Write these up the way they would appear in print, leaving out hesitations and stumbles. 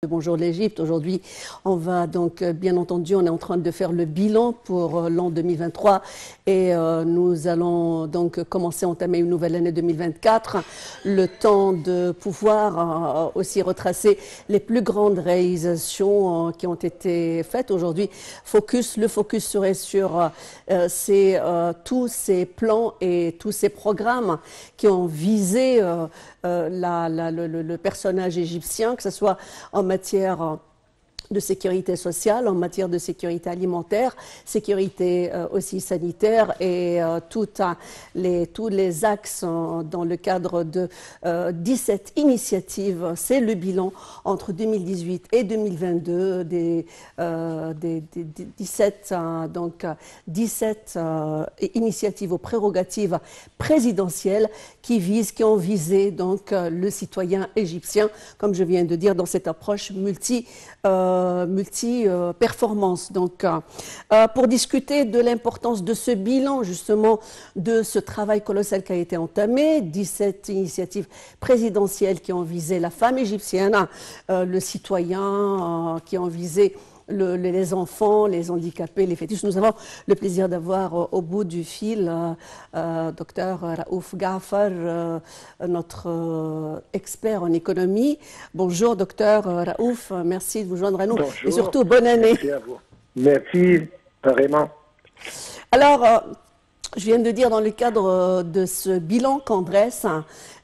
Bonjour l'Égypte. Aujourd'hui, on va donc, bien entendu, on est en train de faire le bilan pour l'an 2023 et nous allons donc commencer à entamer une nouvelle année 2024. Le temps de pouvoir aussi retracer les plus grandes réalisations qui ont été faites. Aujourd'hui, le focus serait sur tous ces plans et tous ces programmes qui ont visé le personnage égyptien, que ce soit en matière de sécurité sociale, en matière de sécurité alimentaire, sécurité aussi sanitaire et tous les axes dans le cadre de 17 initiatives. C'est le bilan entre 2018 et 2022 des 17 initiatives aux prérogatives présidentielles qui ont visé donc le citoyen égyptien, comme je viens de dire, dans cette approche multi-performance. Donc, pour discuter de l'importance de ce bilan, justement, de ce travail colossal qui a été entamé, 17 initiatives présidentielles qui ont visé la femme égyptienne, le citoyen, qui ont visé les enfants, les handicapés, les fœtus. Nous avons le plaisir d'avoir au bout du fil Dr Raouf Ghafar, notre expert en économie. Bonjour Dr Raouf, merci de vous joindre à nous. Bonjour. Et surtout bonne année. Merci à vous. Merci, vraiment. Alors, je viens de dire dans le cadre de ce bilan qu'on dresse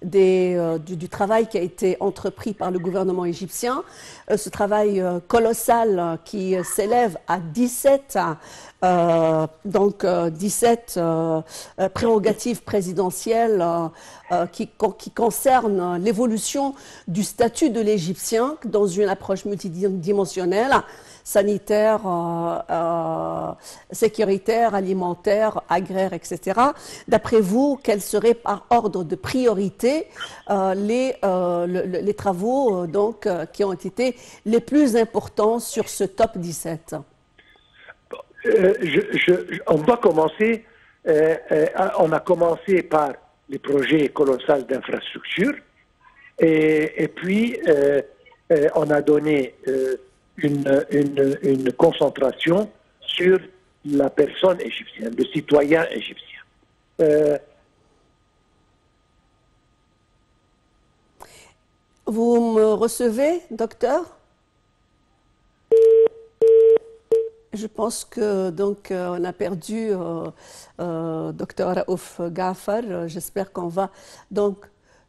du travail qui a été entrepris par le gouvernement égyptien, ce travail colossal qui s'élève à 17 prérogatives présidentielles qui concernent l'évolution du statut de l'Égyptien dans une approche multidimensionnelle, sanitaire, sécuritaire, alimentaire, agraire, etc. D'après vous, quels seraient par ordre de priorité les travaux qui ont été les plus importants sur ce top 17? On doit commencer, on a commencé par les projets colossaux d'infrastructures et puis on a donné une concentration sur la personne égyptienne, le citoyen égyptien. Vous me recevez, docteur? Je pense que donc on a perdu docteur Raouf Ghafar. J'espère qu'on va donc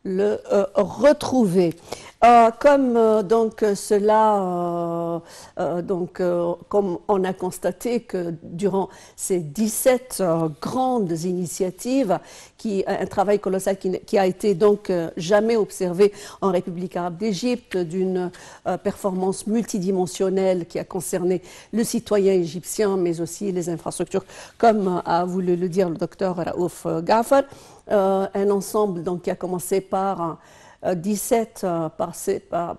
le retrouver. Comme comme on a constaté que durant ces 17 grandes initiatives, un travail colossal qui a été donc jamais observé en République arabe d'Égypte, d'une performance multidimensionnelle qui a concerné le citoyen égyptien, mais aussi les infrastructures, comme a voulu le dire le docteur Raouf Ghafar. Un ensemble donc, qui a commencé par 17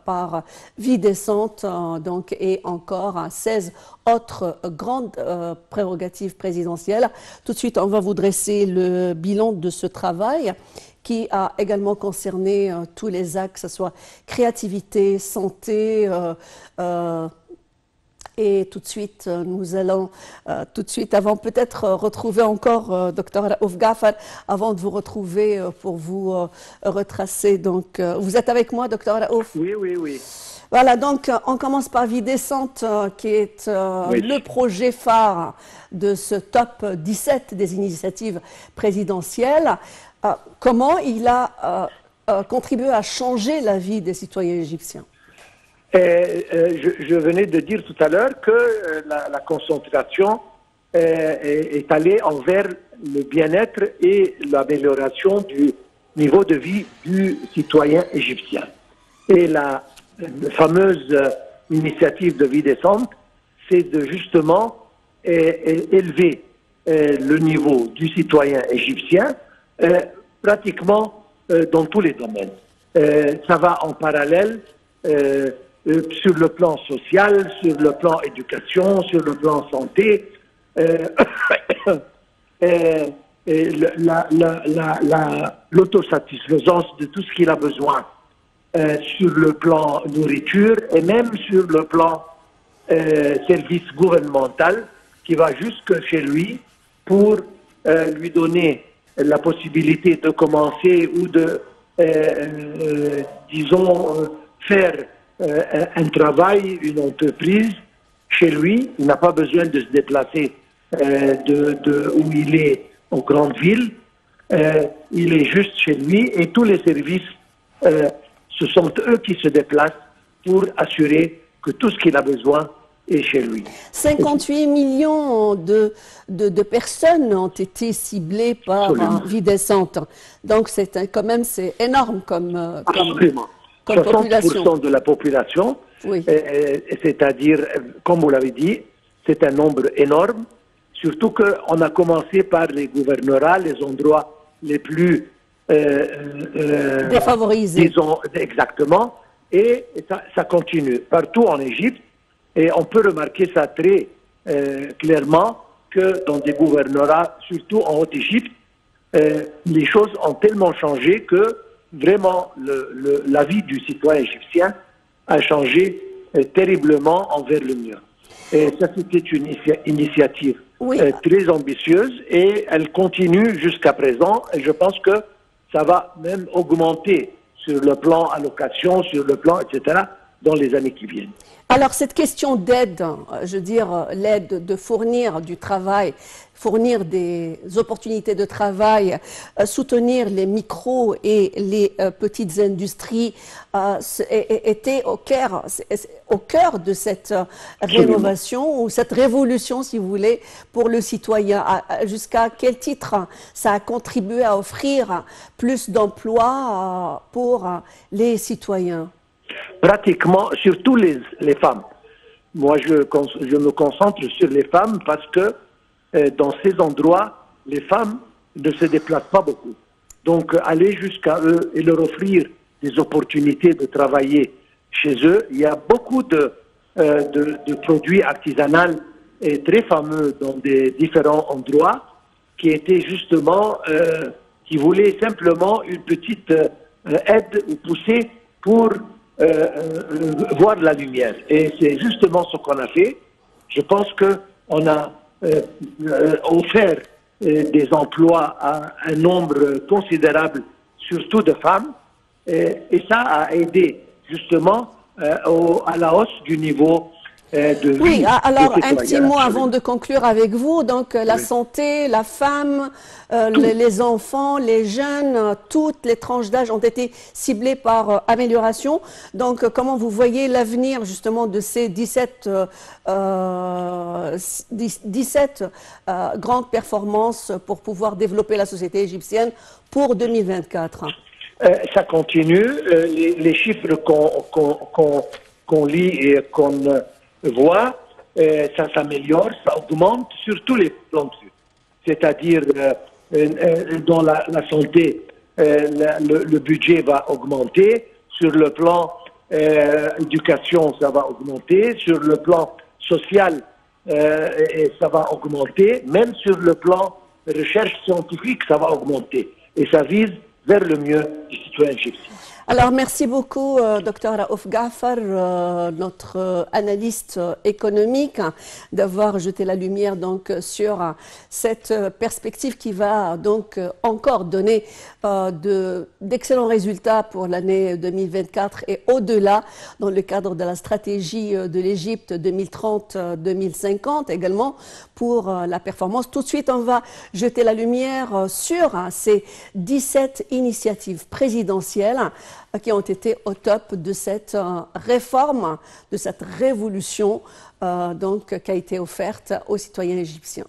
par vie décente et encore 16 autres grandes prérogatives présidentielles. Tout de suite, on va vous dresser le bilan de ce travail qui a également concerné tous les axes, que ce soit créativité, santé, et tout de suite, nous allons, avant peut-être retrouver encore Dr Raouf Ghafar, avant de vous retrouver pour vous retracer. Donc, vous êtes avec moi, Dr Raouf? Oui, oui, oui. Voilà, donc on commence par Vie décente, qui est le projet phare de ce top 17 des initiatives présidentielles. Comment il a contribué à changer la vie des citoyens égyptiens? Je venais de dire tout à l'heure que la concentration est allée envers le bien-être et l'amélioration du niveau de vie du citoyen égyptien. Et la fameuse initiative de Vie décente, c'est de justement élever le niveau du citoyen égyptien pratiquement dans tous les domaines. Ça va en parallèle sur le plan social, sur le plan éducation, sur le plan santé, l'autosatisfaisance de tout ce qu'il a besoin sur le plan nourriture et même sur le plan service gouvernemental qui va jusque chez lui pour lui donner la possibilité de commencer ou de, disons, faire un travail, une entreprise chez lui. Il n'a pas besoin de se déplacer où il est aux grandes villes. Il est juste chez lui et tous les services, ce sont eux qui se déplacent pour assurer que tout ce qu'il a besoin est chez lui. 58 millions de personnes ont été ciblées par Vie décente. Donc quand même c'est énorme comme population. 60% de la population, oui. C'est-à-dire, comme vous l'avez dit, c'est un nombre énorme. Surtout qu'on a commencé par les gouvernorats, les endroits les plus défavorisés. Disons, exactement. Et ça continue partout en Égypte. Et on peut remarquer ça très clairement que dans des gouvernorats, surtout en Haute-Égypte, les choses ont tellement changé que vraiment la vie du citoyen égyptien a changé terriblement envers le mieux. Et ça, c'était une initiative très ambitieuse et elle continue jusqu'à présent. Et je pense que ça va même augmenter sur le plan allocation, sur le plan, etc., dans les années qui viennent. Alors, cette question d'aide, je veux dire, l'aide de fournir du travail, fournir des opportunités de travail, soutenir les micros et les petites industries, était au cœur de cette rénovation ou cette révolution, si vous voulez, pour le citoyen. Jusqu'à quel titre ça a contribué à offrir plus d'emplois pour les citoyens? Pratiquement, surtout les femmes. Moi, je me concentre sur les femmes parce que dans ces endroits, les femmes ne se déplacent pas beaucoup. Donc, aller jusqu'à eux et leur offrir des opportunités de travailler chez eux. Il y a beaucoup de produits artisanaux et très fameux dans des différents endroits qui étaient justement, qui voulaient simplement une petite aide ou poussée pour voir la lumière. Et c'est justement ce qu'on a fait. Je pense qu'on a offert des emplois à un nombre considérable, surtout de femmes, et ça a aidé justement à la hausse du niveau de vie. Oui, alors un petit mot avant de conclure avec vous. Donc la santé, la femme, les enfants, les jeunes, toutes les tranches d'âge ont été ciblées par amélioration. Donc comment vous voyez l'avenir justement de ces 17 grandes performances pour pouvoir développer la société égyptienne pour 2024? Ça continue. Les chiffres qu'on lit et qu'on voit, ça s'améliore, ça augmente sur tous les plans de vue. C'est-à-dire, dans la santé, le budget va augmenter. Sur le plan éducation, ça va augmenter. Sur le plan social, ça va augmenter. Même sur le plan recherche scientifique, ça va augmenter. Et ça vise vers le mieux du citoyen égyptien. Alors, merci beaucoup, Dr Raouf Gaafar, notre analyste économique, d'avoir jeté la lumière donc sur cette perspective qui va donc encore donner d'excellents résultats pour l'année 2024 et au-delà dans le cadre de la stratégie de l'Égypte 2030-2050 également pour la performance. Tout de suite, on va jeter la lumière sur ces 17 initiatives présidentielles qui ont été au top de cette réforme, de cette révolution donc, qui a été offerte aux citoyens égyptiens.